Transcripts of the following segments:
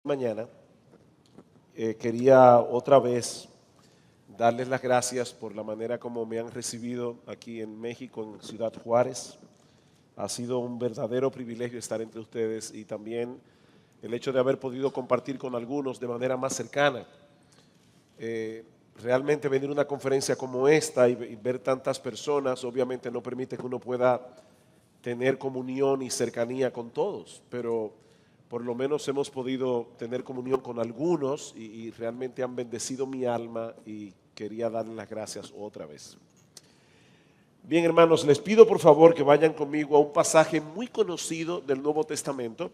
Mañana quería otra vez darles las gracias por la manera como me han recibido aquí en México, en Ciudad Juárez. Ha sido un verdadero privilegio estar entre ustedes y también el hecho de haber podido compartir con algunos de manera más cercana. Realmente venir a una conferencia como esta y ver tantas personas obviamente no permite que uno pueda tener comunión y cercanía con todos, pero por lo menos hemos podido tener comunión con algunos y realmente han bendecido mi alma y quería darles las gracias otra vez. Bien, hermanos, les pido por favor que vayan conmigo a un pasaje muy conocido del Nuevo Testamento,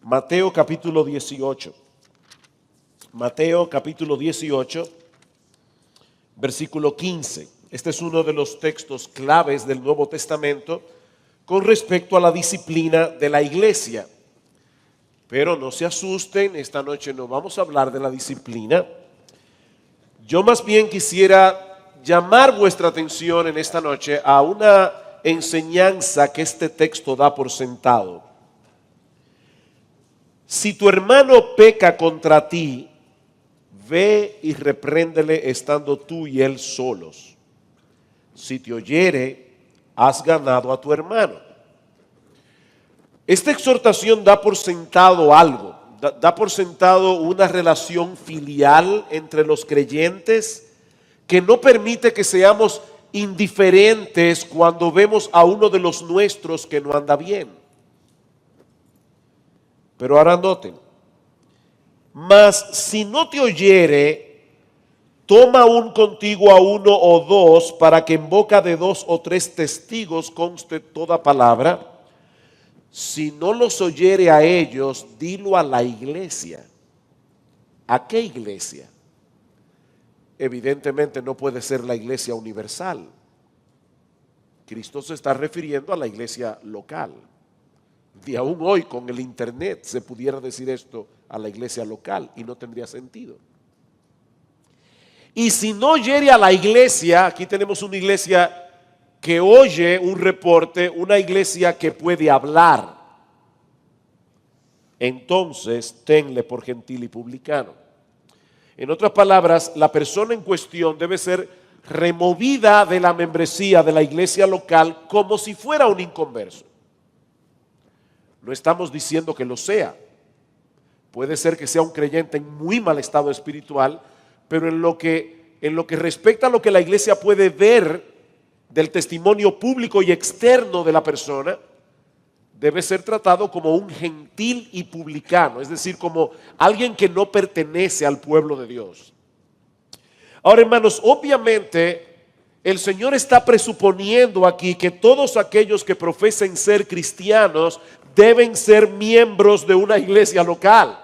Mateo capítulo 18. Mateo capítulo 18, versículo 15. Este es uno de los textos claves del Nuevo Testamento con respecto a la disciplina de la iglesia. Pero no se asusten, esta noche no vamos a hablar de la disciplina. Yo más bien quisiera llamar vuestra atención en esta noche a una enseñanza que este texto da por sentado. Si tu hermano peca contra ti, ve y repréndele estando tú y él solos. Si te oyere, has ganado a tu hermano. Esta exhortación da por sentado algo, da por sentado una relación filial entre los creyentes que no permite que seamos indiferentes cuando vemos a uno de los nuestros que no anda bien. Pero ahora noten, mas si no te oyere, toma aún contigo a uno o dos para que en boca de dos o tres testigos conste toda palabra. Si no los oyere a ellos, dilo a la iglesia. ¿A qué iglesia? Evidentemente no puede ser la iglesia universal. Cristo se está refiriendo a la iglesia local. Y aún hoy con el internet se pudiera decir esto a la iglesia local y no tendría sentido. Y si no oyere a la iglesia, aquí tenemos una iglesia que oye un reporte, una iglesia que puede hablar, entonces tenle por gentil y publicano. En otras palabras, la persona en cuestión debe ser removida de la membresía de la iglesia local como si fuera un inconverso. No estamos diciendo que lo sea. Puede ser que sea un creyente en muy mal estado espiritual, pero en lo que respecta a lo que la iglesia puede ver del testimonio público y externo de la persona, debe ser tratado como un gentil y publicano, es decir, como alguien que no pertenece al pueblo de Dios. Ahora, hermanos, obviamente el Señor está presuponiendo aquí que todos aquellos que profesen ser cristianos deben ser miembros de una iglesia local,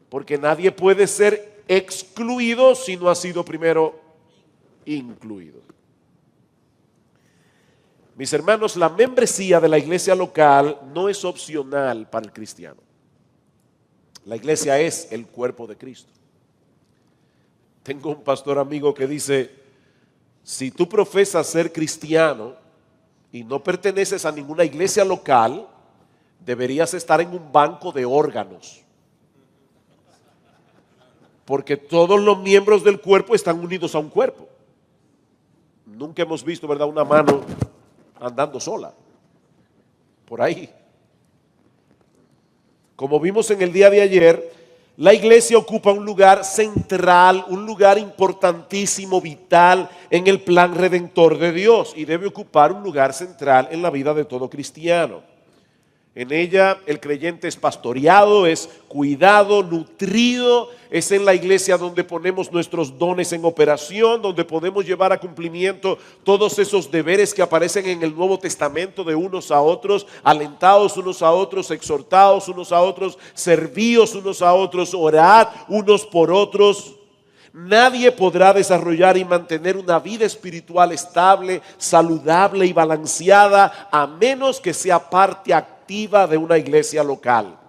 porque nadie puede ser excluido si no ha sido primero incluido. Mis hermanos, la membresía de la iglesia local no es opcional para el cristiano. La iglesia es el cuerpo de Cristo. Tengo un pastor amigo que dice, si tú profesas ser cristiano y no perteneces a ninguna iglesia local, deberías estar en un banco de órganos. Porque todos los miembros del cuerpo están unidos a un cuerpo. Nunca hemos visto, ¿verdad?, una mano andando sola por ahí. Como vimos en el día de ayer, la iglesia ocupa un lugar central, un lugar importantísimo, vital en el plan redentor de Dios, y debe ocupar un lugar central en la vida de todo cristiano. En ella el creyente es pastoreado, es cuidado, nutrido. Es en la iglesia donde ponemos nuestros dones en operación, donde podemos llevar a cumplimiento todos esos deberes que aparecen en el Nuevo Testamento de unos a otros, alentados unos a otros, exhortados unos a otros, servíos unos a otros, orad unos por otros. Nadie podrá desarrollar y mantener una vida espiritual estable, saludable y balanceada a menos que sea parte activa de una iglesia local.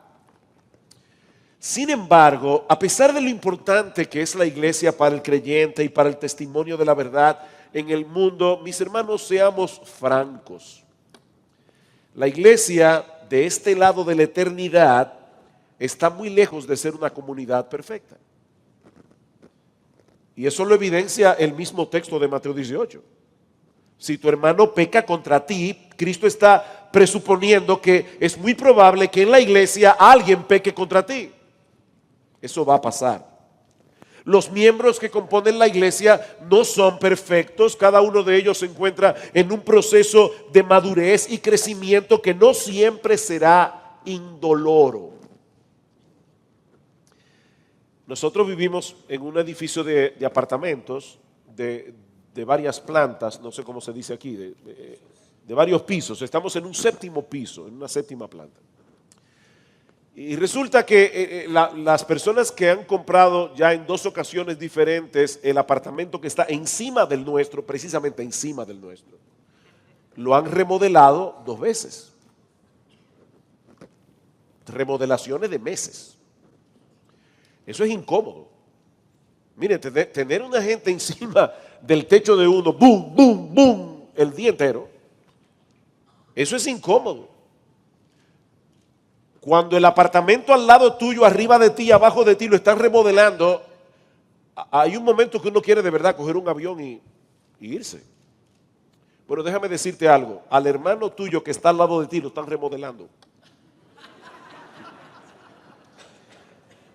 Sin embargo, a pesar de lo importante que es la iglesia para el creyente y para el testimonio de la verdad en el mundo, mis hermanos, seamos francos. La iglesia de este lado de la eternidad está muy lejos de ser una comunidad perfecta. Y eso lo evidencia el mismo texto de Mateo 18. Si tu hermano peca contra ti, Cristo está presuponiendo que es muy probable que en la iglesia alguien peque contra ti. Eso va a pasar. Los miembros que componen la iglesia no son perfectos, cada uno de ellos se encuentra en un proceso de madurez y crecimiento que no siempre será indoloro. Nosotros vivimos en un edificio de apartamentos de varias plantas, no sé cómo se dice aquí, de varios pisos. Estamos en un séptimo piso, en una séptima planta. Y resulta que las personas que han comprado ya en 2 ocasiones diferentes el apartamento que está encima del nuestro, precisamente encima del nuestro, lo han remodelado 2 veces. Remodelaciones de meses. Eso es incómodo. Miren, tener una gente encima del techo de uno, boom, boom, boom, el día entero, eso es incómodo. Cuando el apartamento al lado tuyo, arriba de ti, abajo de ti, lo están remodelando, hay un momento que uno quiere de verdad coger un avión y irse. Bueno, déjame decirte algo, al hermano tuyo que está al lado de ti lo están remodelando.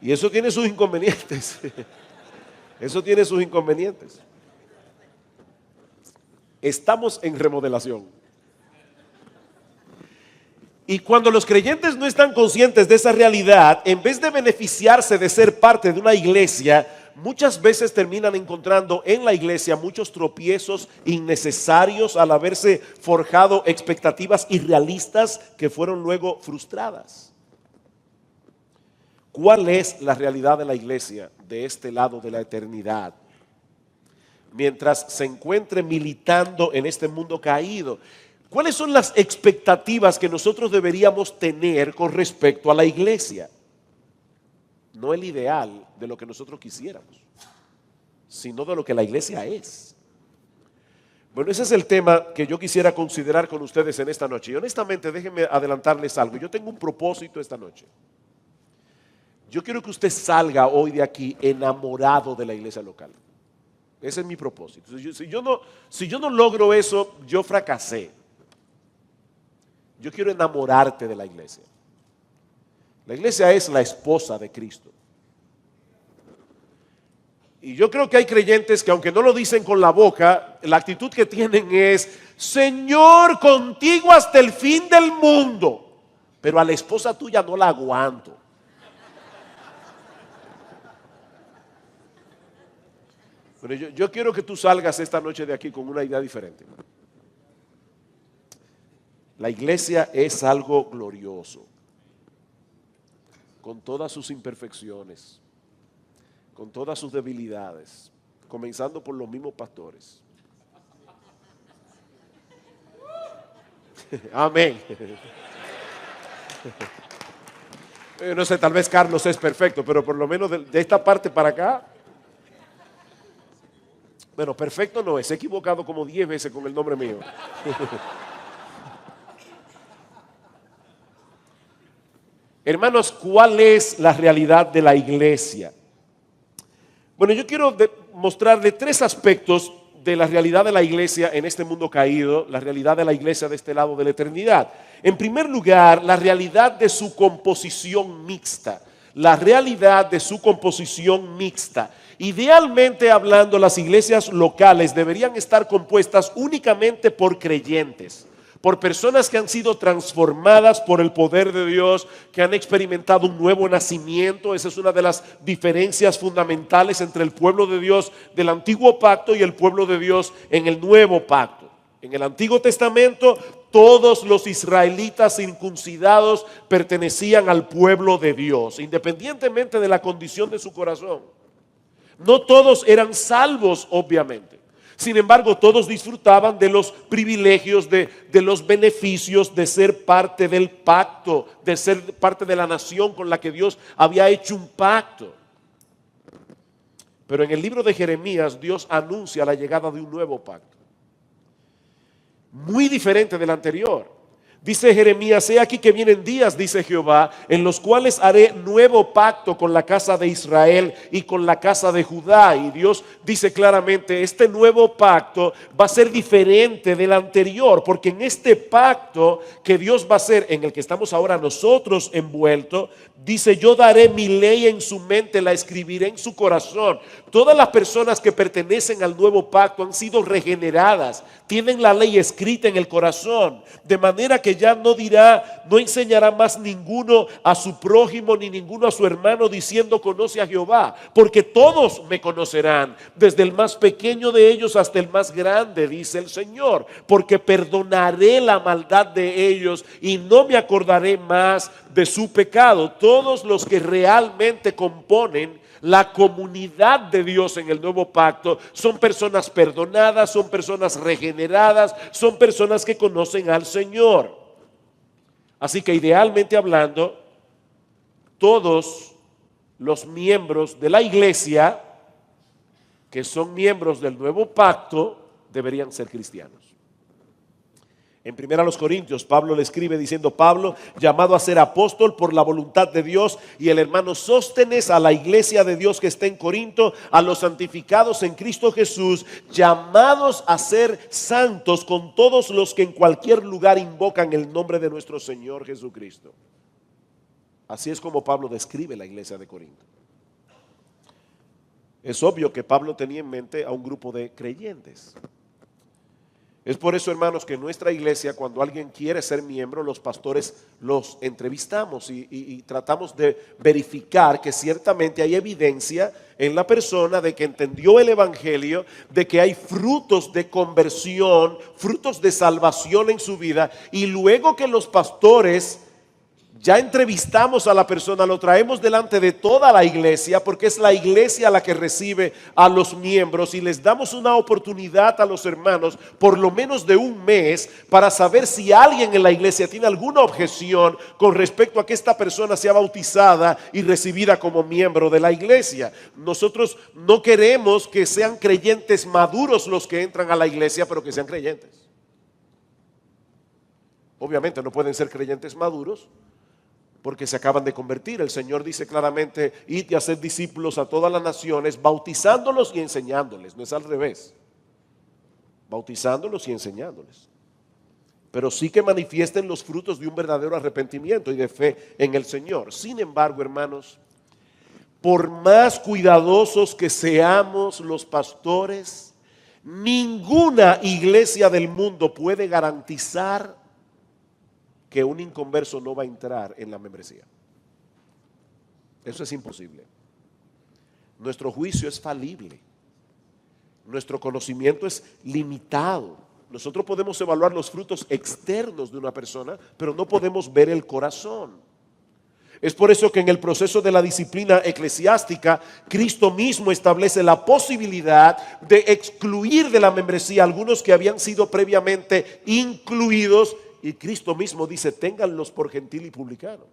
Y eso tiene sus inconvenientes. Eso tiene sus inconvenientes. Estamos en remodelación. Y cuando los creyentes no están conscientes de esa realidad, en vez de beneficiarse de ser parte de una iglesia, muchas veces terminan encontrando en la iglesia muchos tropiezos innecesarios al haberse forjado expectativas irrealistas que fueron luego frustradas. ¿Cuál es la realidad de la iglesia de este lado de la eternidad? Mientras se encuentre militando en este mundo caído, ¿cuáles son las expectativas que nosotros deberíamos tener con respecto a la iglesia? No el ideal de lo que nosotros quisiéramos, sino de lo que la iglesia es. Bueno, ese es el tema que yo quisiera considerar con ustedes en esta noche. Y honestamente, déjenme adelantarles algo. Yo tengo un propósito esta noche. Yo quiero que usted salga hoy de aquí enamorado de la iglesia local. Ese es mi propósito. Si yo no logro eso, yo fracasé. Yo quiero enamorarte de la iglesia. La iglesia es la esposa de Cristo. Y yo creo que hay creyentes que aunque no lo dicen con la boca, la actitud que tienen es: Señor, contigo hasta el fin del mundo. Pero a la esposa tuya no la aguanto. Pero yo quiero que tú salgas esta noche de aquí con una idea diferente. La iglesia es algo glorioso, con todas sus imperfecciones, con todas sus debilidades, comenzando por los mismos pastores. Amén. No sé, tal vez Carlos es perfecto, pero por lo menos de esta parte para acá. Bueno, perfecto no es, he equivocado como 10 veces con el nombre mío. Hermanos, ¿cuál es la realidad de la iglesia? Bueno, yo quiero mostrarle 3 aspectos de la realidad de la iglesia en este mundo caído, la realidad de la iglesia de este lado de la eternidad. En primer lugar, la realidad de su composición mixta. La realidad de su composición mixta. Idealmente hablando, las iglesias locales deberían estar compuestas únicamente por creyentes, por personas que han sido transformadas por el poder de Dios, que han experimentado un nuevo nacimiento. Esa es una de las diferencias fundamentales entre el pueblo de Dios del antiguo pacto y el pueblo de Dios en el nuevo pacto. En el Antiguo Testamento, todos los israelitas circuncidados pertenecían al pueblo de Dios, independientemente de la condición de su corazón. No todos eran salvos, obviamente. Sin embargo, todos disfrutaban de los privilegios, de los beneficios de ser parte del pacto, de ser parte de la nación con la que Dios había hecho un pacto. Pero en el libro de Jeremías, Dios anuncia la llegada de un nuevo pacto, muy diferente del anterior. Dice Jeremías: he aquí que vienen días, dice Jehová, en los cuales haré nuevo pacto con la casa de Israel y con la casa de Judá. Y Dios dice claramente: este nuevo pacto va a ser diferente del anterior, porque en este pacto que Dios va a hacer, en el que estamos ahora nosotros envueltos, dice: yo daré mi ley en su mente, la escribiré en su corazón. Todas las personas que pertenecen al nuevo pacto han sido regeneradas, tienen la ley escrita en el corazón, de manera que ya no dirá, no enseñará más ninguno a su prójimo ni ninguno a su hermano diciendo: conoce a Jehová, porque todos me conocerán, desde el más pequeño de ellos hasta el más grande, dice el Señor, porque perdonaré la maldad de ellos y no me acordaré más de su pecado. Todos los que realmente componen la comunidad de Dios en el nuevo pacto son personas perdonadas, son personas regeneradas, son personas que conocen al Señor. Así que idealmente hablando, todos los miembros de la iglesia que son miembros del nuevo pacto deberían ser cristianos. En 1 Corintios, Pablo le escribe diciendo: Pablo, llamado a ser apóstol por la voluntad de Dios, y el hermano Sóstenes, a la iglesia de Dios que está en Corinto, a los santificados en Cristo Jesús, llamados a ser santos con todos los que en cualquier lugar invocan el nombre de nuestro Señor Jesucristo. Así es como Pablo describe la iglesia de Corinto. Es obvio que Pablo tenía en mente a un grupo de creyentes. Es por eso, hermanos, que en nuestra iglesia, cuando alguien quiere ser miembro, los pastores los entrevistamos y tratamos de verificar que ciertamente hay evidencia en la persona de que entendió el evangelio, de que hay frutos de conversión, frutos de salvación en su vida. Y luego que los pastores ya entrevistamos a la persona, lo traemos delante de toda la iglesia, porque es la iglesia la que recibe a los miembros, y les damos una oportunidad a los hermanos, por lo menos de un mes, para saber si alguien en la iglesia tiene alguna objeción con respecto a que esta persona sea bautizada y recibida como miembro de la iglesia. Nosotros no queremos que sean creyentes maduros los que entran a la iglesia, pero que sean creyentes. Obviamente no pueden ser creyentes maduros porque se acaban de convertir. El Señor dice claramente: id y haced discípulos a todas las naciones, bautizándolos y enseñándoles. No es al revés, bautizándolos y enseñándoles, pero sí que manifiesten los frutos de un verdadero arrepentimiento y de fe en el Señor. Sin embargo, hermanos, por más cuidadosos que seamos los pastores, ninguna iglesia del mundo puede garantizar que un inconverso no va a entrar en la membresía. Eso es imposible. Nuestro juicio es falible. Nuestro conocimiento es limitado. Nosotros podemos evaluar los frutos externos de una persona, pero no podemos ver el corazón. Es por eso que en el proceso de la disciplina eclesiástica, Cristo mismo establece la posibilidad de excluir de la membresía a algunos que habían sido previamente incluidos. Y Cristo mismo dice: ténganlos por gentil y publicano.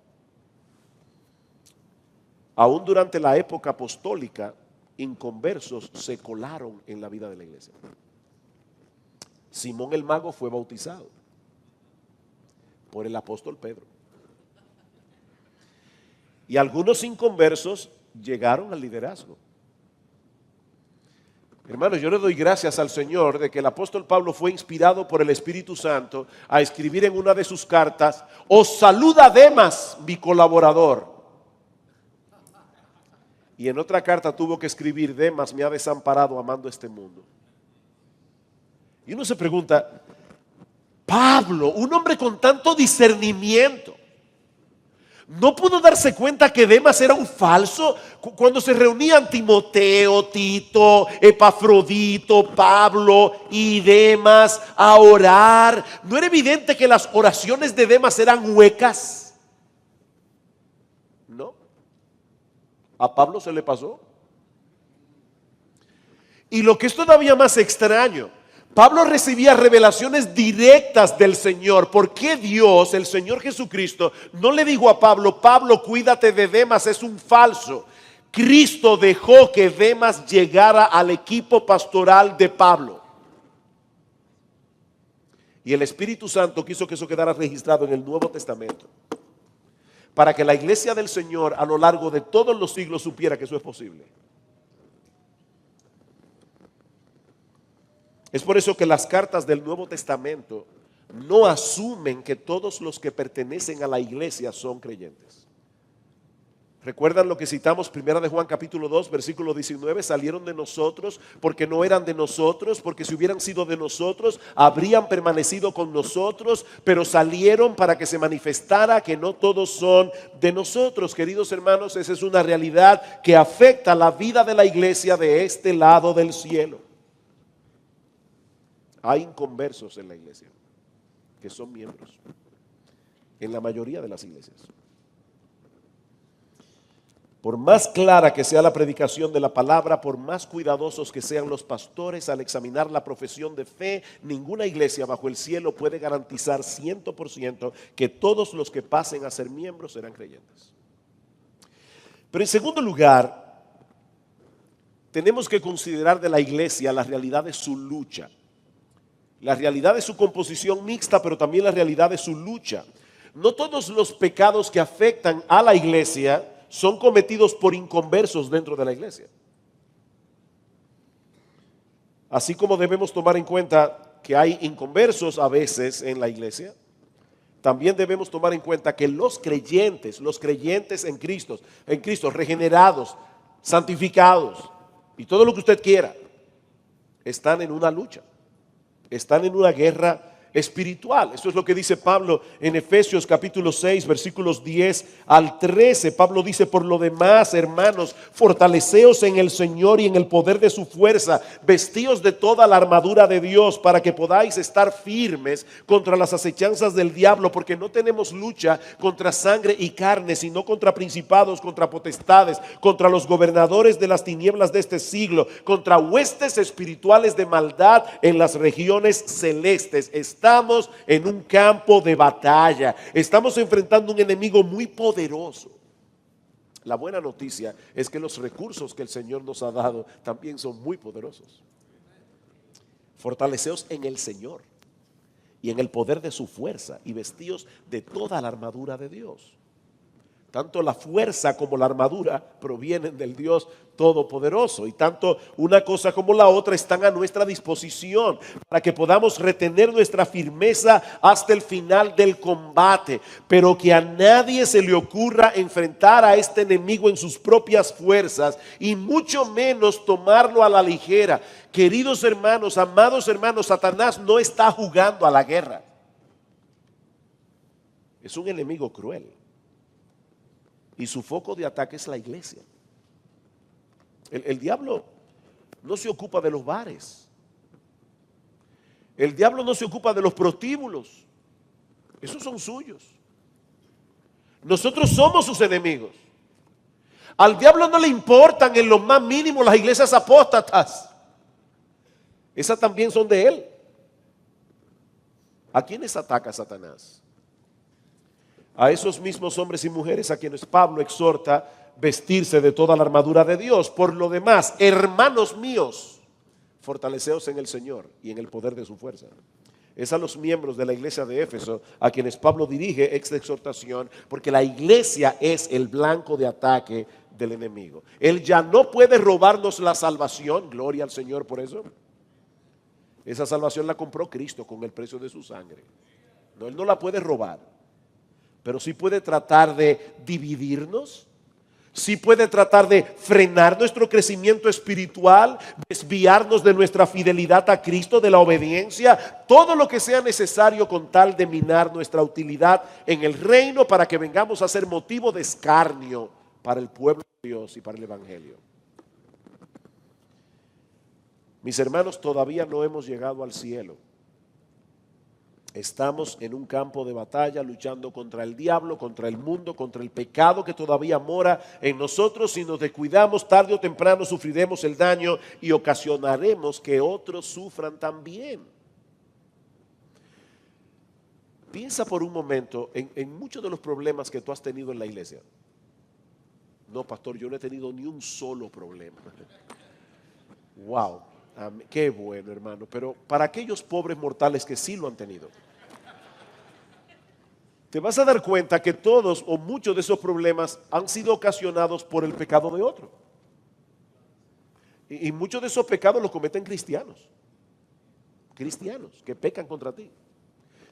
Aún durante la época apostólica, inconversos se colaron en la vida de la iglesia. Simón el mago fue bautizado por el apóstol Pedro. Y algunos inconversos llegaron al liderazgo. Hermanos, yo le doy gracias al Señor de que el apóstol Pablo fue inspirado por el Espíritu Santo a escribir en una de sus cartas: os saluda Demas, mi colaborador. Y en otra carta tuvo que escribir: Demas me ha desamparado amando este mundo. Y uno se pregunta: Pablo, un hombre con tanto discernimiento, ¿no pudo darse cuenta que Demas era un falso? Cuando se reunían Timoteo, Tito, Epafrodito, Pablo y Demas a orar, ¿no era evidente que las oraciones de Demas eran huecas? No. A Pablo se le pasó. Y lo que es todavía más extraño, Pablo recibía revelaciones directas del Señor. ¿Por qué Dios, el Señor Jesucristo, no le dijo a Pablo: Pablo, cuídate de Demas, es un falso? Cristo dejó que Demas llegara al equipo pastoral de Pablo. Y el Espíritu Santo quiso que eso quedara registrado en el Nuevo Testamento, para que la iglesia del Señor a lo largo de todos los siglos supiera que eso es posible. Es por eso que las cartas del Nuevo Testamento no asumen que todos los que pertenecen a la iglesia son creyentes. ¿Recuerdan lo que citamos 1 de Juan capítulo 2 versículo 19? Salieron de nosotros porque no eran de nosotros, porque si hubieran sido de nosotros habrían permanecido con nosotros, pero salieron para que se manifestara que no todos son de nosotros. Queridos hermanos, esa es una realidad que afecta la vida de la iglesia de este lado del cielo. Hay inconversos en la iglesia que son miembros, en la mayoría de las iglesias. Por más clara que sea la predicación de la palabra, por más cuidadosos que sean los pastores al examinar la profesión de fe, ninguna iglesia bajo el cielo puede garantizar 100% que todos los que pasen a ser miembros serán creyentes. Pero en segundo lugar, tenemos que considerar de la iglesia la realidad de su lucha, la realidad de su composición mixta, pero también la realidad de su lucha. No todos los pecados que afectan a la iglesia son cometidos por inconversos dentro de la iglesia. Así como debemos tomar en cuenta que hay inconversos a veces en la iglesia, también debemos tomar en cuenta que los creyentes en Cristo, regenerados, santificados y todo lo que usted quiera, están en una lucha, están en una guerra espiritual. Eso es lo que dice Pablo en Efesios capítulo 6 versículos 10 al 13. Pablo dice: por lo demás, hermanos, fortaleceos en el Señor y en el poder de su fuerza, vestíos de toda la armadura de Dios para que podáis estar firmes contra las acechanzas del diablo, porque no tenemos lucha contra sangre y carne, sino contra principados, contra potestades, contra los gobernadores de las tinieblas de este siglo, contra huestes espirituales de maldad en las regiones celestes. Estamos en un campo de batalla. Estamos enfrentando un enemigo muy poderoso. La buena noticia es que los recursos que el Señor nos ha dado también son muy poderosos. Fortaleceos en el Señor y en el poder de su fuerza, y vestíos de toda la armadura de Dios. Tanto la fuerza como la armadura provienen del Dios Todopoderoso, y tanto una cosa como la otra están a nuestra disposición para que podamos retener nuestra firmeza hasta el final del combate. Pero que a nadie se le ocurra enfrentar a este enemigo en sus propias fuerzas, y mucho menos tomarlo a la ligera. Queridos hermanos, amados hermanos, Satanás no está jugando a la guerra. Es un enemigo cruel. Y su foco de ataque es la iglesia. El diablo no se ocupa de los bares. El diablo no se ocupa de los prostíbulos. Esos son suyos. Nosotros somos sus enemigos. Al diablo no le importan en lo más mínimo las iglesias apóstatas. Esas también son de él. ¿A quiénes ataca Satanás? A esos mismos hombres y mujeres a quienes Pablo exhorta vestirse de toda la armadura de Dios. Por lo demás, hermanos míos, fortaleceos en el Señor y en el poder de su fuerza. Es a los miembros de la iglesia de Éfeso a quienes Pablo dirige esta exhortación, porque la iglesia es el blanco de ataque del enemigo. Él ya no puede robarnos la salvación, gloria al Señor por eso. Esa salvación la compró Cristo con el precio de su sangre. No, Él no la puede robar. Pero sí puede tratar de dividirnos, sí puede tratar de frenar nuestro crecimiento espiritual, desviarnos de nuestra fidelidad a Cristo, de la obediencia, todo lo que sea necesario con tal de minar nuestra utilidad en el reino, para que vengamos a ser motivo de escarnio para el pueblo de Dios y para el evangelio. Mis hermanos, todavía no hemos llegado al cielo. Estamos en un campo de batalla luchando contra el diablo, contra el mundo, contra el pecado que todavía mora en nosotros. Si nos descuidamos, tarde o temprano sufriremos el daño y ocasionaremos que otros sufran también. Piensa por un momento en muchos de los problemas que tú has tenido en la iglesia. No, pastor, yo no he tenido ni un solo problema. Wow. Amén. Qué bueno, hermano. Pero para aquellos pobres mortales que sí lo han tenido, te vas a dar cuenta que todos o muchos de esos problemas han sido ocasionados por el pecado de otro. Y muchos de esos pecados los cometen cristianos. Cristianos que pecan contra ti.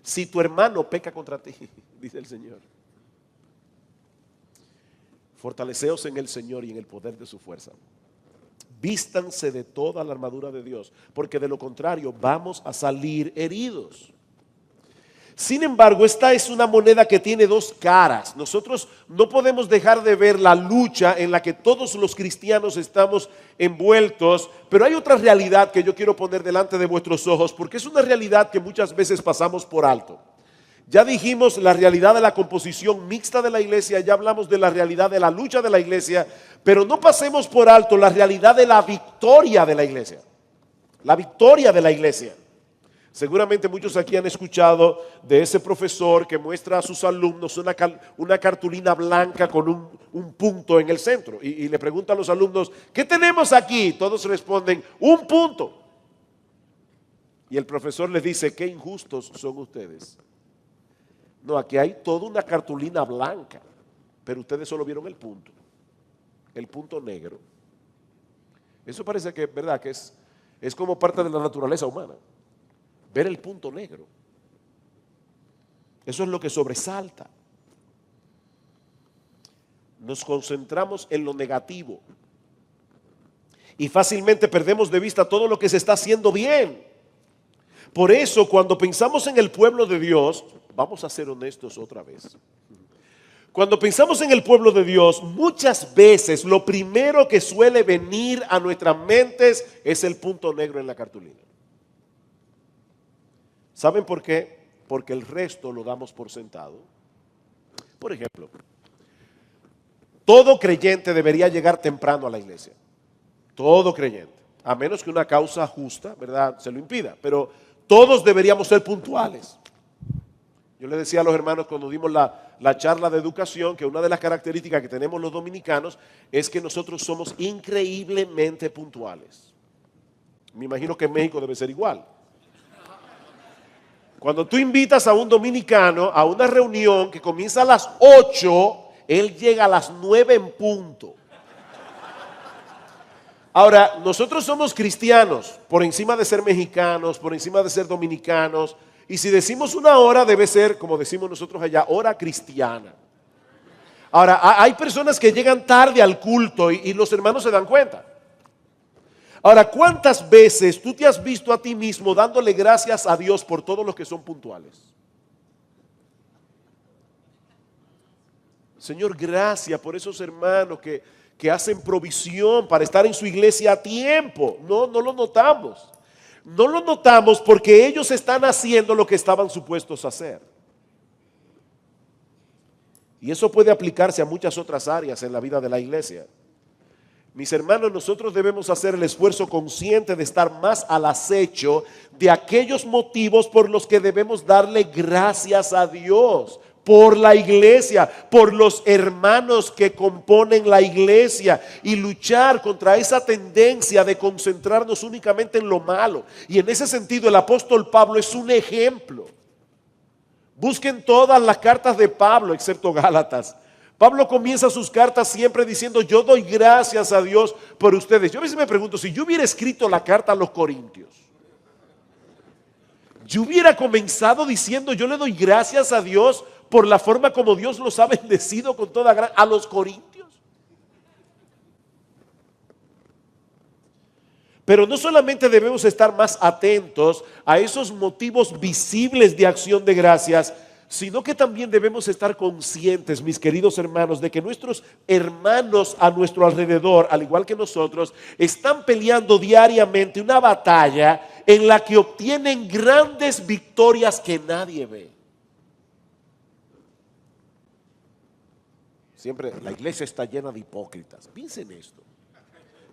Si tu hermano peca contra ti, dice el Señor, fortaleceos en el Señor y en el poder de su fuerza. Vístanse de toda la armadura de Dios, porque de lo contrario vamos a salir heridos. Sin embargo, esta es una moneda que tiene dos caras. Nosotros no podemos dejar de ver la lucha en la que todos los cristianos estamos envueltos, pero hay otra realidad que yo quiero poner delante de vuestros ojos, porque es una realidad que muchas veces pasamos por alto. Ya dijimos la realidad de la composición mixta de la iglesia, ya hablamos de la realidad de la lucha de la iglesia, pero no pasemos por alto la realidad de la victoria de la iglesia. La victoria de la iglesia. Seguramente muchos aquí han escuchado de ese profesor que muestra a sus alumnos una cartulina blanca con un punto en el centro y le pregunta a los alumnos, ¿qué tenemos aquí? Todos responden, un punto. Y el profesor les dice, qué injustos son ustedes. No, aquí hay toda una cartulina blanca, pero ustedes solo vieron el punto negro. Eso parece que, ¿verdad? Que es como parte de la naturaleza humana. Ver el punto negro. Eso es lo que sobresalta. Nos concentramos en lo negativo y fácilmente perdemos de vista todo lo que se está haciendo bien. Por eso, cuando pensamos en el pueblo de Dios, vamos a ser honestos otra vez. Cuando pensamos en el pueblo de Dios, muchas veces lo primero que suele venir a nuestras mentes es el punto negro en la cartulina. ¿Saben por qué? Porque el resto lo damos por sentado. Por ejemplo, todo creyente debería llegar temprano a la iglesia. Todo creyente. A menos que una causa justa, ¿verdad?, se lo impida. Pero todos deberíamos ser puntuales. Yo le decía a los hermanos cuando dimos la charla de educación que una de las características que tenemos los dominicanos es que nosotros somos increíblemente puntuales. Me imagino que en México debe ser igual. Cuando tú invitas a un dominicano a una reunión que comienza a las 8, él llega a las 9 en punto. Ahora, nosotros somos cristianos, por encima de ser mexicanos, por encima de ser dominicanos, y si decimos una hora debe ser, como decimos nosotros allá, hora cristiana. Ahora, hay personas que llegan tarde al culto y los hermanos se dan cuenta. Ahora, ¿cuántas veces tú te has visto a ti mismo dándole gracias a Dios por todos los que son puntuales? Señor, gracias por esos hermanos que hacen provisión para estar en su iglesia a tiempo. No lo notamos. No lo notamos porque ellos están haciendo lo que estaban supuestos a hacer. Y eso puede aplicarse a muchas otras áreas en la vida de la iglesia. Mis hermanos, nosotros debemos hacer el esfuerzo consciente de estar más al acecho de aquellos motivos por los que debemos darle gracias a Dios, por la iglesia, por los hermanos que componen la iglesia y luchar contra esa tendencia de concentrarnos únicamente en lo malo. Y en ese sentido el apóstol Pablo es un ejemplo. Busquen todas las cartas de Pablo, excepto Gálatas. Pablo comienza sus cartas siempre diciendo, yo doy gracias a Dios por ustedes. Yo a veces me pregunto, si yo hubiera escrito la carta a los Corintios, yo hubiera comenzado diciendo, yo le doy gracias a Dios por la forma como Dios los ha bendecido con toda gracia a los Corintios. Pero no solamente debemos estar más atentos a esos motivos visibles de acción de gracias, sino que también debemos estar conscientes, mis queridos hermanos, de que nuestros hermanos a nuestro alrededor, al igual que nosotros, están peleando diariamente una batalla en la que obtienen grandes victorias que nadie ve. Siempre la iglesia está llena de hipócritas. Piensen esto.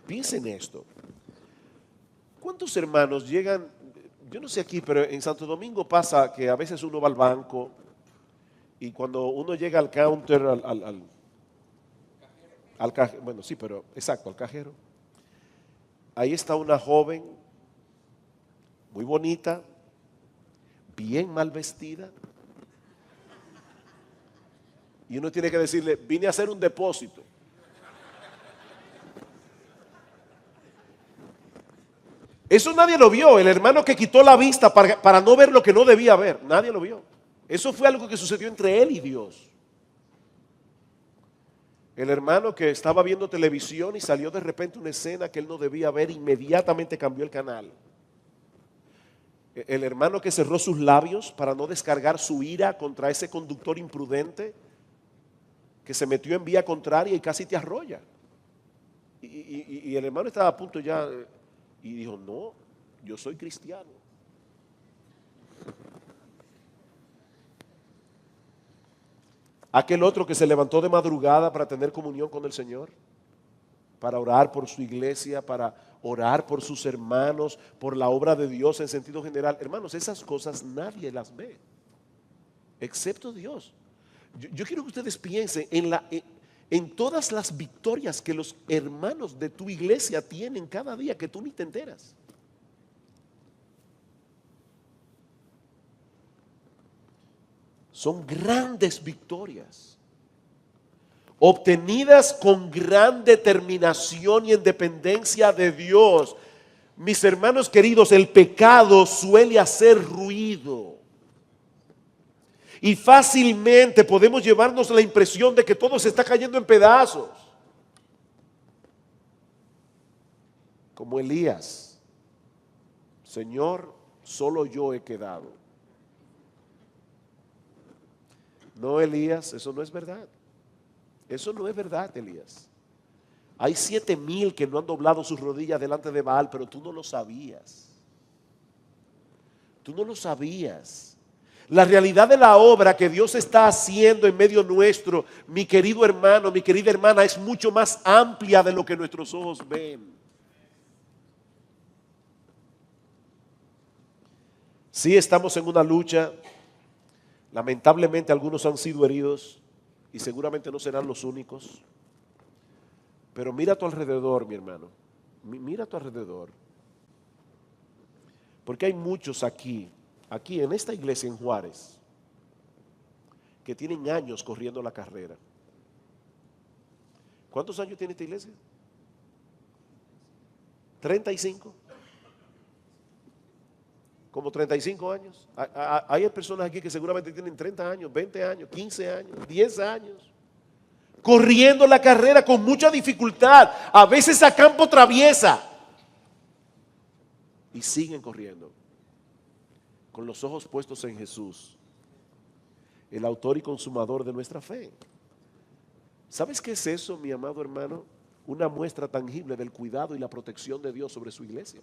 Piensen esto. ¿Cuántos hermanos llegan? Yo no sé aquí, pero en Santo Domingo pasa que a veces uno va al banco y cuando uno llega al counter, al cajero, bueno, sí, pero exacto, al cajero, ahí está una joven muy bonita, bien mal vestida. Y uno tiene que decirle, vine a hacer un depósito. Eso nadie lo vio. El hermano que quitó la vista para no ver lo que no debía ver, nadie lo vio. Eso fue algo que sucedió entre él y Dios. El hermano que estaba viendo televisión y salió de repente una escena que él no debía ver, inmediatamente cambió el canal. El hermano que cerró sus labios para no descargar su ira contra ese conductor imprudente que se metió en vía contraria y casi te arrolla. Y el hermano estaba a punto ya y dijo, no, yo soy cristiano. Aquel otro que se levantó de madrugada para tener comunión con el Señor, para orar por su iglesia, para orar por sus hermanos, por la obra de Dios en sentido general. Hermanos, esas cosas nadie las ve, excepto Dios. Yo quiero que ustedes piensen en todas las victorias que los hermanos de tu iglesia tienen cada día que tú ni te enteras. Son grandes victorias, obtenidas con gran determinación y en dependencia de Dios. Mis hermanos queridos, el pecado suele hacer ruido. Y fácilmente podemos llevarnos la impresión de que todo se está cayendo en pedazos. Como Elías, Señor, solo yo he quedado. No, Elías, eso no es verdad. Eso no es verdad, Elías. Hay 7,000 que no han doblado sus rodillas delante de Baal, pero tú no lo sabías. Tú no lo sabías. La realidad de la obra que Dios está haciendo en medio nuestro, mi querido hermano, mi querida hermana, es mucho más amplia de lo que nuestros ojos ven. Sí, estamos en una lucha. Lamentablemente algunos han sido heridos y seguramente no serán los únicos. Pero mira a tu alrededor, mi hermano. Mira a tu alrededor. Porque hay muchos aquí en esta iglesia en Juárez, que tienen años corriendo la carrera. ¿Cuántos años tiene esta iglesia? 35. Como 35 años. Hay personas aquí que seguramente tienen 30 años, 20 años, 15 años, 10 años. Corriendo la carrera con mucha dificultad, a veces a campo traviesa. Y siguen corriendo. Con los ojos puestos en Jesús, el autor y consumador de nuestra fe. ¿Sabes qué es eso, mi amado hermano? Una muestra tangible del cuidado y la protección de Dios sobre su iglesia.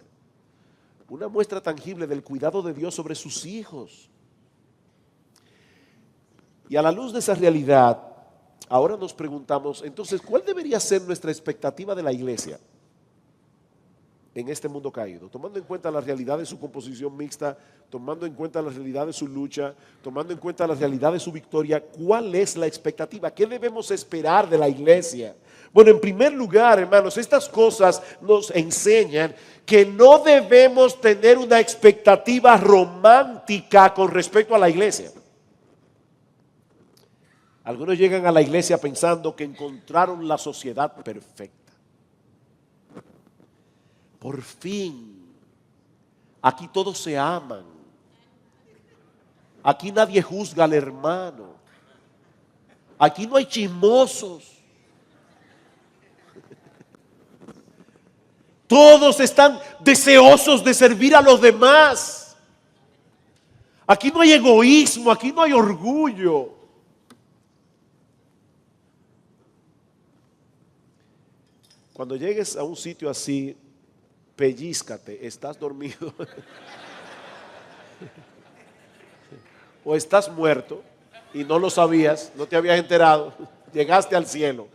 Una muestra tangible del cuidado de Dios sobre sus hijos. Y a la luz de esa realidad, ahora nos preguntamos, entonces, ¿cuál debería ser nuestra expectativa de la iglesia en este mundo caído? Tomando en cuenta la realidad de su composición mixta, tomando en cuenta la realidad de su lucha, tomando en cuenta la realidad de su victoria, ¿cuál es la expectativa? ¿Qué debemos esperar de la iglesia? Bueno, en primer lugar, hermanos, estas cosas nos enseñan que no debemos tener una expectativa romántica con respecto a la iglesia. Algunos llegan a la iglesia pensando que encontraron la sociedad perfecta. Por fin, aquí todos se aman. Aquí nadie juzga al hermano. Aquí no hay chismosos. Todos están deseosos de servir a los demás. Aquí no hay egoísmo, aquí no hay orgullo. Cuando llegues a un sitio así, pellízcate, estás dormido o estás muerto y no lo sabías, no te habías enterado, llegaste al cielo.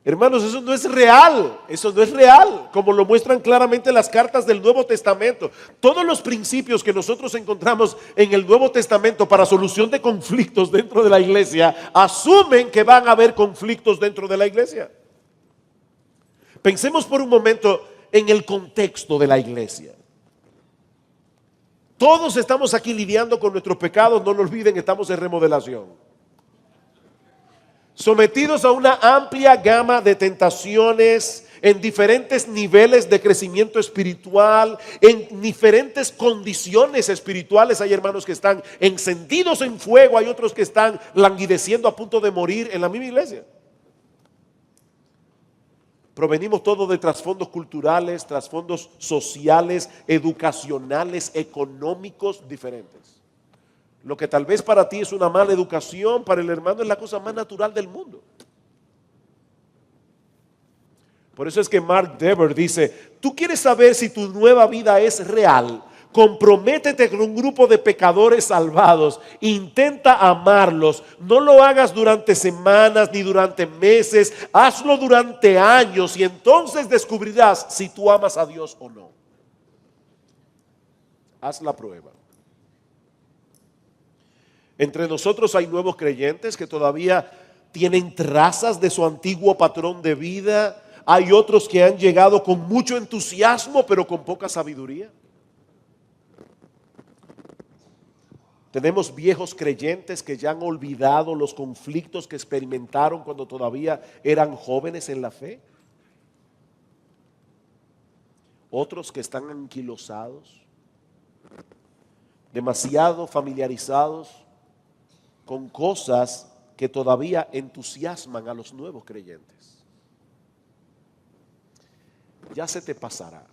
Hermanos, eso no es real, como lo muestran claramente las cartas del Nuevo Testamento. Todos los principios que nosotros encontramos en el Nuevo Testamento para solución de conflictos dentro de la iglesia, asumen que van a haber conflictos dentro de la iglesia. Pensemos por un momento en el contexto de la iglesia. Todos estamos aquí lidiando con nuestros pecados, no lo olviden, estamos en remodelación. Sometidos a una amplia gama de tentaciones en diferentes niveles de crecimiento espiritual, en diferentes condiciones espirituales. Hay hermanos que están encendidos en fuego, hay otros que están languideciendo a punto de morir en la misma iglesia. Provenimos todos de trasfondos culturales, trasfondos sociales, educacionales, económicos diferentes. Lo que tal vez para ti es una mala educación, para el hermano es la cosa más natural del mundo. Por eso es que Mark Dever dice, tú quieres saber si tu nueva vida es real, comprométete con un grupo de pecadores salvados, intenta amarlos, no lo hagas durante semanas ni durante meses, hazlo durante años y entonces descubrirás si tú amas a Dios o no. Haz la prueba. Entre nosotros hay nuevos creyentes que todavía tienen trazas de su antiguo patrón de vida. Hay otros que han llegado con mucho entusiasmo, pero con poca sabiduría. Tenemos viejos creyentes que ya han olvidado los conflictos que experimentaron cuando todavía eran jóvenes en la fe. Otros que están anquilosados, demasiado familiarizados con cosas que todavía entusiasman a los nuevos creyentes. Ya se te pasará.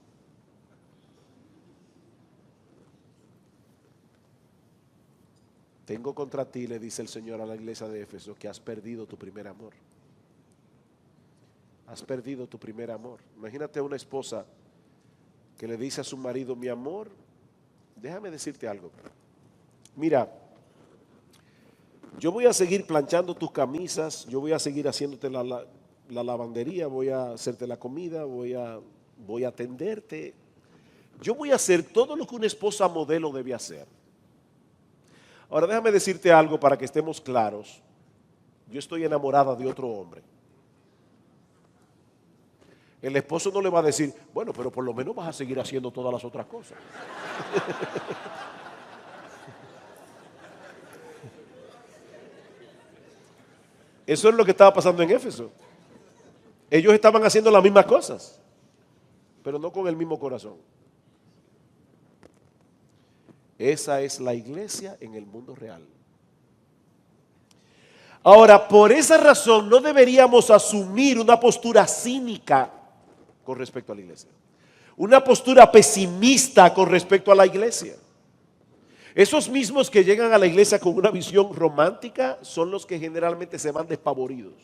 Tengo contra ti, le dice el Señor a la iglesia de Éfeso, que has perdido tu primer amor. Has perdido tu primer amor. Imagínate a una esposa que le dice a su marido, mi amor, déjame decirte algo. Mira, yo voy a seguir planchando tus camisas, yo voy a seguir haciéndote la lavandería, voy a hacerte la comida, voy a atenderte. Yo voy a hacer todo lo que una esposa modelo debe hacer. Ahora déjame decirte algo para que estemos claros. Yo estoy enamorada de otro hombre. El esposo no le va a decir, bueno, pero por lo menos vas a seguir haciendo todas las otras cosas. Eso es lo que estaba pasando en Éfeso. Ellos estaban haciendo las mismas cosas, pero no con el mismo corazón. Esa es la iglesia en el mundo real. Ahora, por esa razón no deberíamos asumir una postura cínica con respecto a la iglesia. Una postura pesimista con respecto a la iglesia. Esos mismos que llegan a la iglesia con una visión romántica son los que generalmente se van despavoridos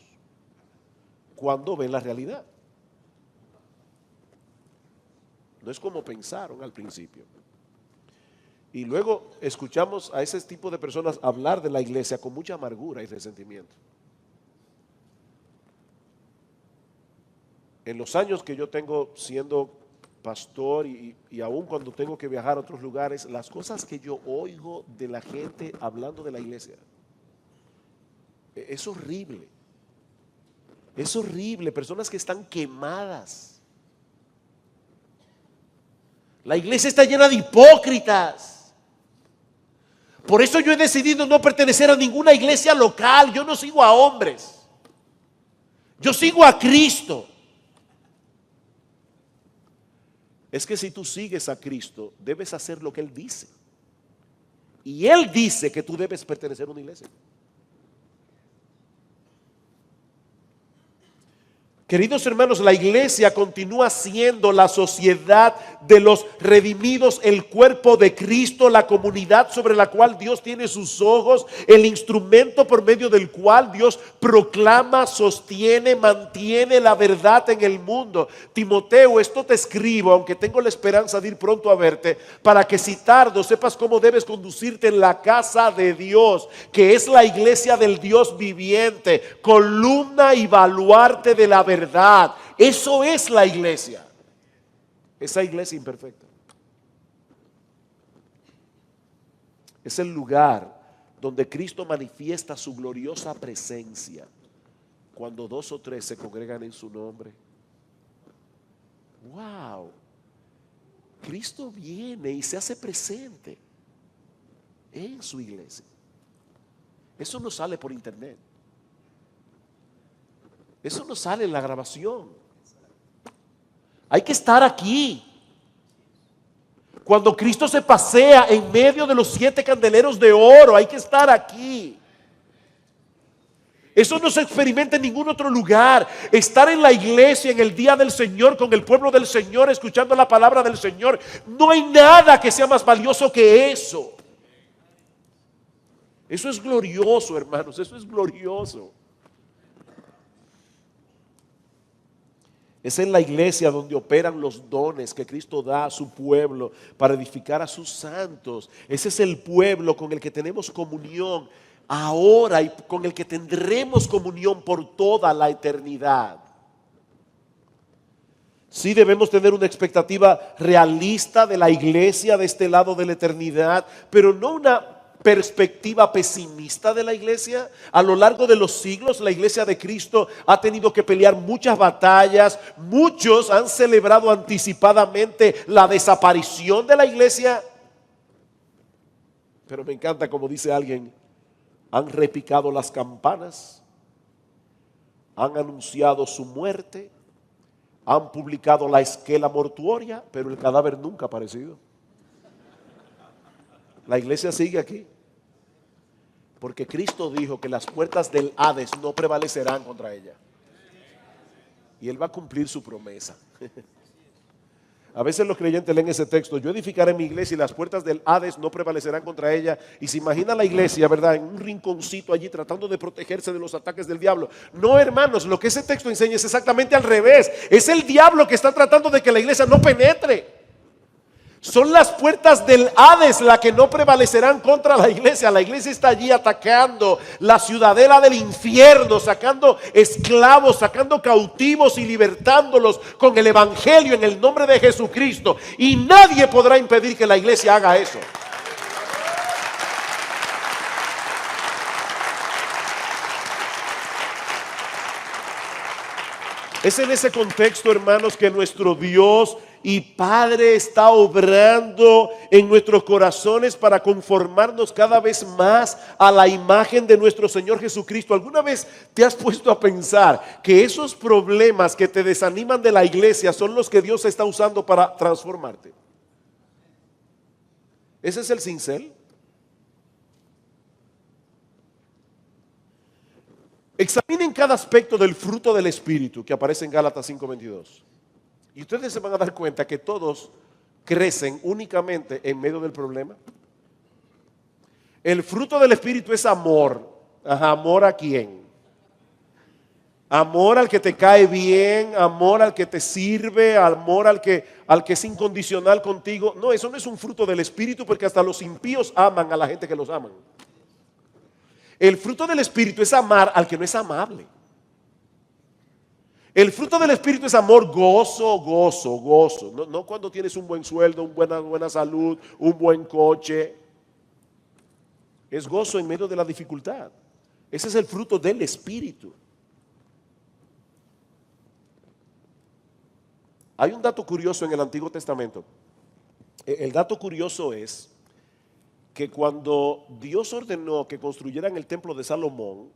cuando ven la realidad. No es como pensaron al principio. Y luego escuchamos a ese tipo de personas hablar de la iglesia con mucha amargura y resentimiento. En los años que yo tengo siendo pastor y aún cuando tengo que viajar a otros lugares, las cosas que yo oigo de la gente hablando de la iglesia, es horrible. Es horrible, personas que están quemadas. La iglesia está llena de hipócritas. Por eso yo he decidido no pertenecer a ninguna iglesia local. Yo no sigo a hombres. Yo sigo a Cristo. Es que si tú sigues a Cristo, debes hacer lo que Él dice. Y Él dice que tú debes pertenecer a una iglesia. Queridos hermanos, la iglesia continúa siendo la sociedad de los redimidos, el cuerpo de Cristo, la comunidad sobre la cual Dios tiene sus ojos, el instrumento por medio del cual Dios proclama, sostiene, mantiene la verdad en el mundo. Timoteo, esto te escribo, aunque tengo la esperanza de ir pronto a verte, para que si tardo sepas cómo debes conducirte en la casa de Dios, que es la iglesia del Dios viviente, columna y baluarte de la verdad. Eso es la iglesia. Esa iglesia imperfecta. Es el lugar donde Cristo manifiesta su gloriosa presencia. Cuando 2 o 3 se congregan en su nombre. wow, Cristo viene y se hace presente en su iglesia. Eso no sale por internet. Eso no sale en la grabación. Hay que estar aquí. Cuando Cristo se pasea en medio de los 7 candeleros de oro, hay que estar aquí. Eso no se experimenta en ningún otro lugar. Estar en la iglesia en el día del Señor, con el pueblo del Señor, escuchando la palabra del Señor. No hay nada que sea más valioso que eso. Eso es glorioso, hermanos, eso es glorioso. Es en la iglesia donde operan los dones que Cristo da a su pueblo para edificar a sus santos. Ese es el pueblo con el que tenemos comunión ahora y con el que tendremos comunión por toda la eternidad. Sí debemos tener una expectativa realista de la iglesia de este lado de la eternidad, pero no una perspectiva pesimista de la iglesia. A lo largo de los siglos, la iglesia de Cristo ha tenido que pelear muchas batallas. Muchos han celebrado anticipadamente la desaparición de la iglesia. Pero me encanta como dice alguien, han repicado las campanas, han anunciado su muerte, han publicado la esquela mortuoria, pero el cadáver nunca ha aparecido. La iglesia sigue aquí, porque Cristo dijo que las puertas del Hades no prevalecerán contra ella. Y Él va a cumplir su promesa. A veces los creyentes leen ese texto: yo edificaré mi iglesia y las puertas del Hades no prevalecerán contra ella. Y se imagina la iglesia, ¿verdad?, en un rinconcito allí tratando de protegerse de los ataques del diablo. No, hermanos, lo que ese texto enseña es exactamente al revés. Es el diablo que está tratando de que la iglesia no penetre. Son las puertas del Hades las que no prevalecerán contra la iglesia. La iglesia está allí atacando la ciudadela del infierno, sacando esclavos, sacando cautivos y libertándolos con el evangelio en el nombre de Jesucristo. Y nadie podrá impedir que la iglesia haga eso. Es en ese contexto, hermanos, que nuestro Dios y Padre está obrando en nuestros corazones para conformarnos cada vez más a la imagen de nuestro Señor Jesucristo. ¿Alguna vez te has puesto a pensar que esos problemas que te desaniman de la iglesia son los que Dios está usando para transformarte? Ese es el cincel. Examinen cada aspecto del fruto del Espíritu que aparece en Gálatas 5:22. Y ustedes se van a dar cuenta que todos crecen únicamente en medio del problema. El fruto del Espíritu es amor. Ajá, ¿amor a quién? Amor al que te cae bien, amor al que te sirve, amor al que es incondicional contigo. No, eso no es un fruto del Espíritu, porque hasta los impíos aman a la gente que los aman. El fruto del Espíritu es amar al que no es amable. El fruto del Espíritu es amor, gozo. No cuando tienes un buen sueldo, una buena salud, un buen coche. Es gozo en medio de la dificultad. Ese es el fruto del Espíritu. Hay un dato curioso en el Antiguo Testamento. El dato curioso es que cuando Dios ordenó que construyeran el templo de Salomón,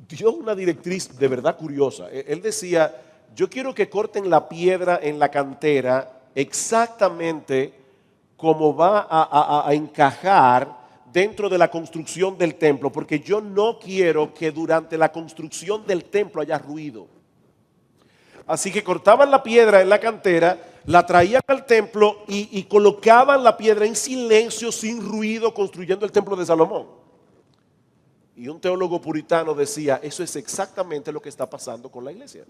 dio una directriz de verdad curiosa. Él decía: yo quiero que corten la piedra en la cantera exactamente como va a encajar dentro de la construcción del templo, porque yo no quiero que durante la construcción del templo haya ruido. Así que cortaban la piedra en la cantera, la traían al templo y colocaban la piedra en silencio, sin ruido, construyendo el templo de Salomón. Y un teólogo puritano decía: eso es exactamente lo que está pasando con la iglesia.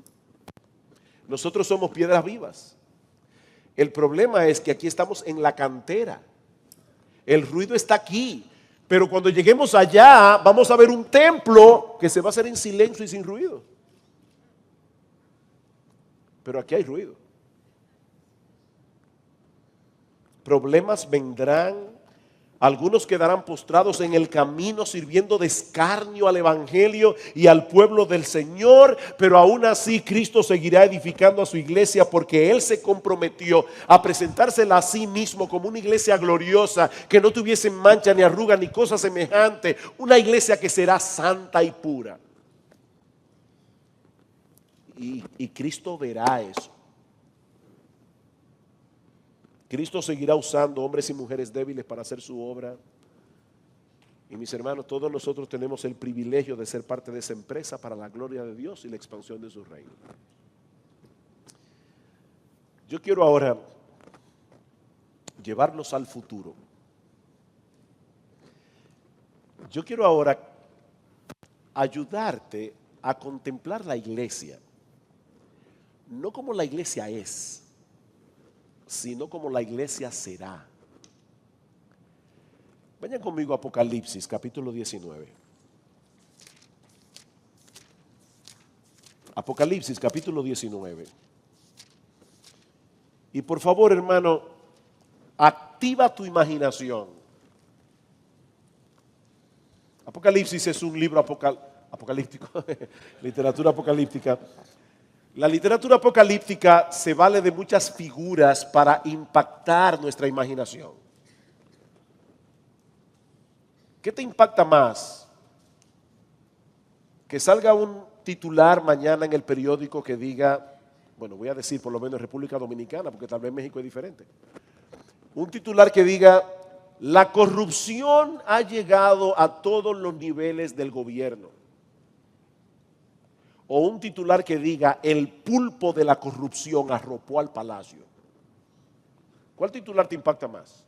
Nosotros somos piedras vivas. El problema es que aquí estamos en la cantera. El ruido está aquí. Pero cuando lleguemos allá, vamos a ver un templo que se va a hacer en silencio y sin ruido. Pero aquí hay ruido. Problemas vendrán, Algunos quedarán postrados en el camino sirviendo de escarnio al evangelio y al pueblo del Señor, pero aún así Cristo seguirá edificando a su iglesia porque Él se comprometió a presentársela a sí mismo como una iglesia gloriosa, que no tuviese mancha ni arruga ni cosa semejante, una iglesia que será santa y pura. Y Cristo verá eso. Cristo seguirá usando hombres y mujeres débiles para hacer su obra. Y mis hermanos, todos nosotros tenemos el privilegio de ser parte de esa empresa para la gloria de Dios y la expansión de su reino. Yo quiero ahora llevarnos al futuro. Yo quiero ahora ayudarte a contemplar la iglesia, no como la iglesia es, sino como la iglesia será. Vayan conmigo a Apocalipsis, capítulo 19. Apocalipsis, capítulo 19. Y por favor, hermano, activa tu imaginación. Apocalipsis es un libro apocalíptico, literatura apocalíptica. La literatura apocalíptica se vale de muchas figuras para impactar nuestra imaginación. ¿Qué te impacta más? Que salga un titular mañana en el periódico que diga, bueno, voy a decir por lo menos República Dominicana, porque tal vez México es diferente. Un titular que diga, la corrupción ha llegado a todos los niveles del gobierno. O un titular que diga, el pulpo de la corrupción arropó al palacio. ¿Cuál titular te impacta más?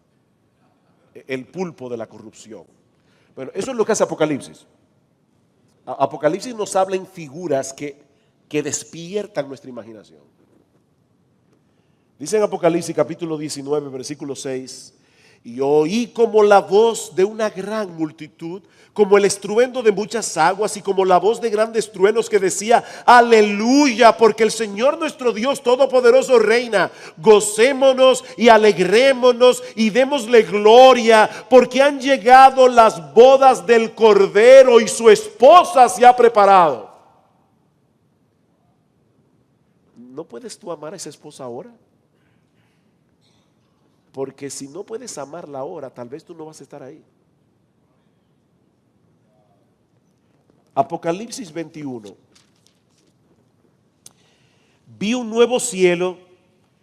El pulpo de la corrupción. Bueno, eso es lo que hace Apocalipsis. Apocalipsis nos habla en figuras que despiertan nuestra imaginación. Dice en Apocalipsis capítulo 19, versículo 6, y oí como la voz de una gran multitud, como el estruendo de muchas aguas y como la voz de grandes truenos que decía, aleluya, porque el Señor nuestro Dios Todopoderoso reina. Gocémonos y alegrémonos y démosle gloria, porque han llegado las bodas del Cordero y su esposa se ha preparado. ¿No puedes tú amar a esa esposa ahora? Porque si no puedes amarla ahora, tal vez tú no vas a estar ahí. Apocalipsis 21. Vi un nuevo cielo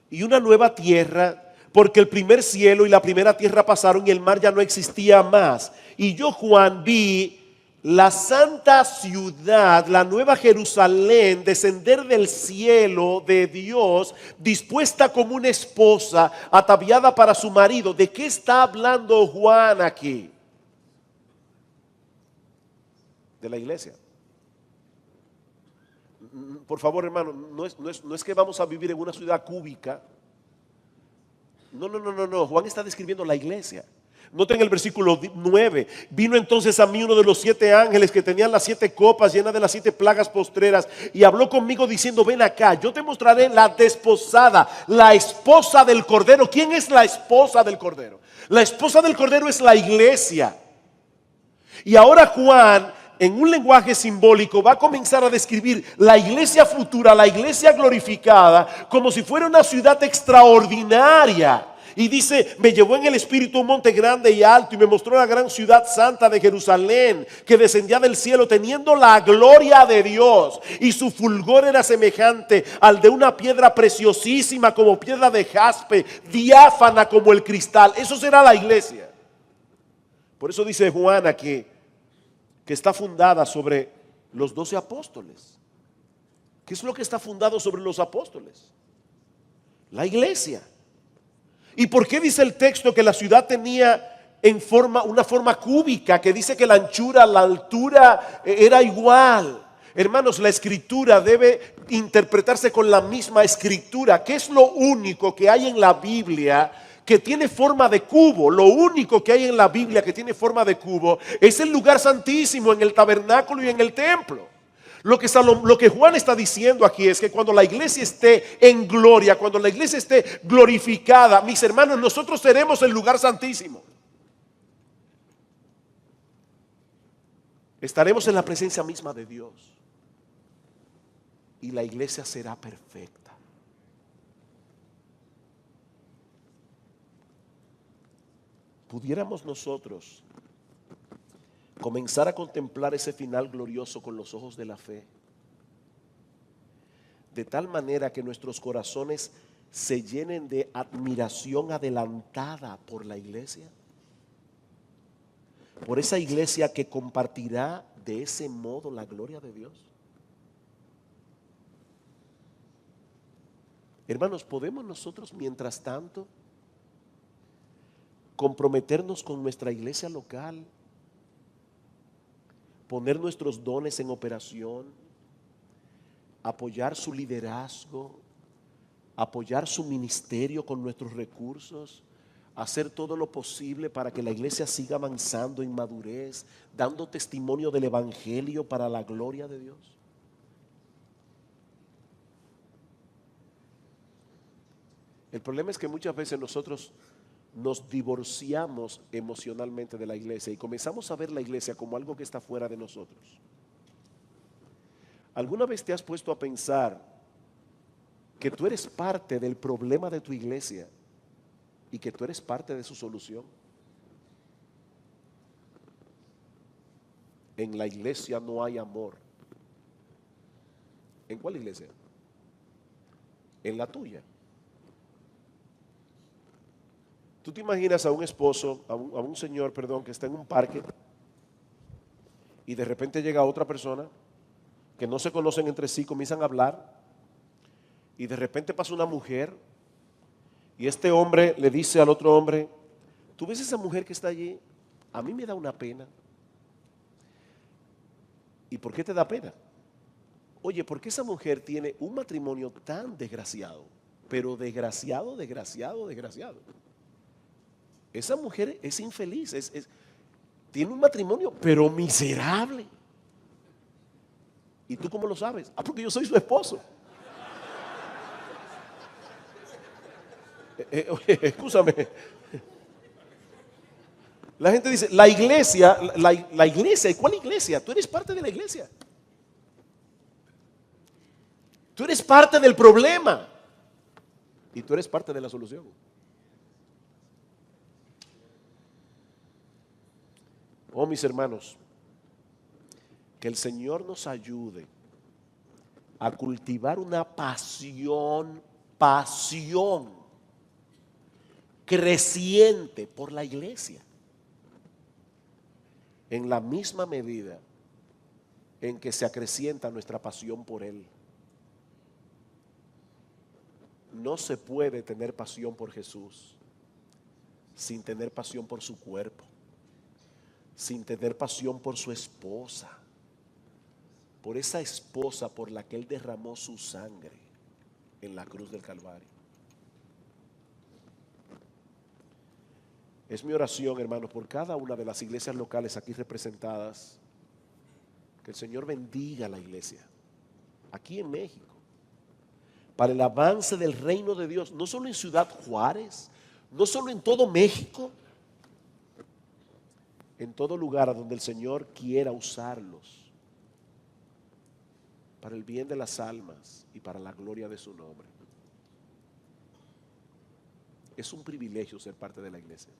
y una nueva tierra, porque el primer cielo y la primera tierra pasaron y el mar ya no existía más. Y yo, Juan, vi la santa ciudad, la nueva Jerusalén, descender del cielo de Dios, dispuesta como una esposa, ataviada para su marido. ¿De qué está hablando Juan aquí? De la iglesia. Por favor, hermano, no es que vamos a vivir en una ciudad cúbica. No. Juan está describiendo la iglesia. Noten el versículo 9. Vino entonces a mí uno de los 7 ángeles que tenían las 7 copas llenas de las 7 plagas postreras y habló conmigo diciendo, ven acá, yo te mostraré la desposada, la esposa del Cordero. ¿Quién es la esposa del Cordero? La esposa del Cordero es la iglesia. Y ahora Juan, en un lenguaje simbólico, va a comenzar a describir la iglesia futura, la iglesia glorificada, como si fuera una ciudad extraordinaria. Y dice, me llevó en el espíritu a un monte grande y alto y me mostró la gran ciudad santa de Jerusalén, que descendía del cielo teniendo la gloria de Dios, y su fulgor era semejante al de una piedra preciosísima como piedra de jaspe, diáfana como el cristal. Eso será la iglesia. Por eso dice Juan que está fundada sobre los 12 apóstoles. ¿Qué es lo que está fundado sobre los apóstoles? La iglesia. ¿Y por qué dice el texto que la ciudad tenía una forma cúbica, que dice que la anchura, la altura era igual? Hermanos, la escritura debe interpretarse con la misma escritura. ¿Qué es lo único que hay en la Biblia que tiene forma de cubo? Lo único que hay en la Biblia que tiene forma de cubo es el lugar santísimo en el tabernáculo y en el templo. Lo que Juan está diciendo aquí es que cuando la iglesia esté en gloria, cuando la iglesia esté glorificada, mis hermanos, nosotros seremos el lugar santísimo. Estaremos en la presencia misma de Dios y la iglesia será perfecta. Pudiéramos nosotros comenzar a contemplar ese final glorioso con los ojos de la fe, de tal manera que nuestros corazones se llenen de admiración adelantada por la iglesia, por esa iglesia que compartirá de ese modo la gloria de Dios. Hermanos, ¿podemos nosotros mientras tanto comprometernos con nuestra iglesia local, poner nuestros dones en operación, apoyar su liderazgo, apoyar su ministerio con nuestros recursos, hacer todo lo posible para que la iglesia siga avanzando en madurez, dando testimonio del evangelio para la gloria de Dios? El problema es que muchas veces nosotros nos divorciamos emocionalmente de la iglesia y comenzamos a ver la iglesia como algo que está fuera de nosotros. ¿Alguna vez te has puesto a pensar que tú eres parte del problema de tu iglesia y que tú eres parte de su solución? En la iglesia no hay amor. ¿En cuál iglesia? En la tuya. Tú te imaginas a un esposo, a un señor, perdón, que está en un parque y de repente llega otra persona que no se conocen entre sí, comienzan a hablar y de repente pasa una mujer y este hombre le dice al otro hombre: ¿tú ves esa mujer que está allí? A mí me da una pena. ¿Y por qué te da pena? Oye, porque esa mujer tiene un matrimonio tan desgraciado, pero desgraciado, desgraciado, desgraciado. Esa mujer es infeliz, tiene un matrimonio, pero miserable. ¿Y tú cómo lo sabes? Ah, porque yo soy su esposo. Oye, escúchame. La gente dice, la iglesia, la iglesia, ¿y cuál iglesia? Tú eres parte de la iglesia. Tú eres parte del problema y tú eres parte de la solución. Oh, mis hermanos, que el Señor nos ayude a cultivar una pasión creciente por la iglesia, en la misma medida en que se acrecienta nuestra pasión por Él. No se puede tener pasión por Jesús sin tener pasión por su cuerpo, sin tener pasión por su esposa, por esa esposa por la que Él derramó su sangre en la cruz del Calvario. Es mi oración, hermanos, por cada una de las iglesias locales aquí representadas, que el Señor bendiga a la iglesia aquí en México, para el avance del reino de Dios, no solo en Ciudad Juárez, no solo en todo México, en todo lugar a donde el Señor quiera usarlos para el bien de las almas y para la gloria de su nombre. Es un privilegio ser parte de la iglesia.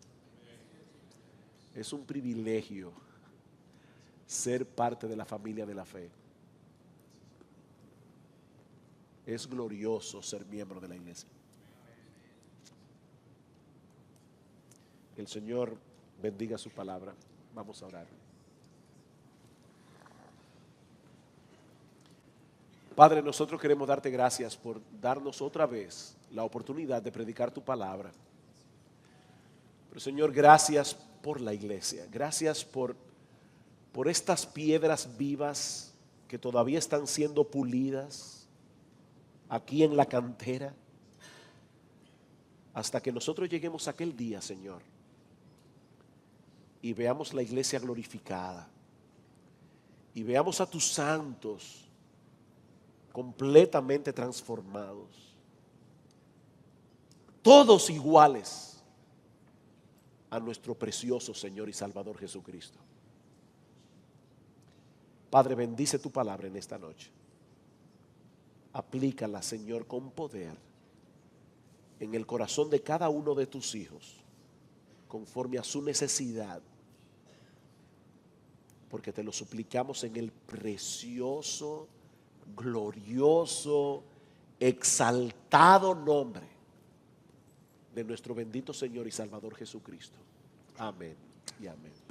Es un privilegio ser parte de la familia de la fe. Es glorioso ser miembro de la iglesia. Que el Señor bendiga su palabra. Vamos a orar. Padre, nosotros queremos darte gracias por darnos otra vez la oportunidad de predicar tu palabra. Pero Señor, gracias por la iglesia. Gracias por estas piedras vivas que todavía están siendo pulidas aquí en la cantera, hasta que nosotros lleguemos a aquel día, Señor, y veamos la iglesia glorificada y veamos a tus santos completamente transformados, todos iguales a nuestro precioso Señor y Salvador Jesucristo. Padre, bendice tu palabra en esta noche. Aplícala, Señor, con poder en el corazón de cada uno de tus hijos, conforme a su necesidad, porque te lo suplicamos en el precioso, glorioso, exaltado nombre de nuestro bendito Señor y Salvador Jesucristo. Amén y amén.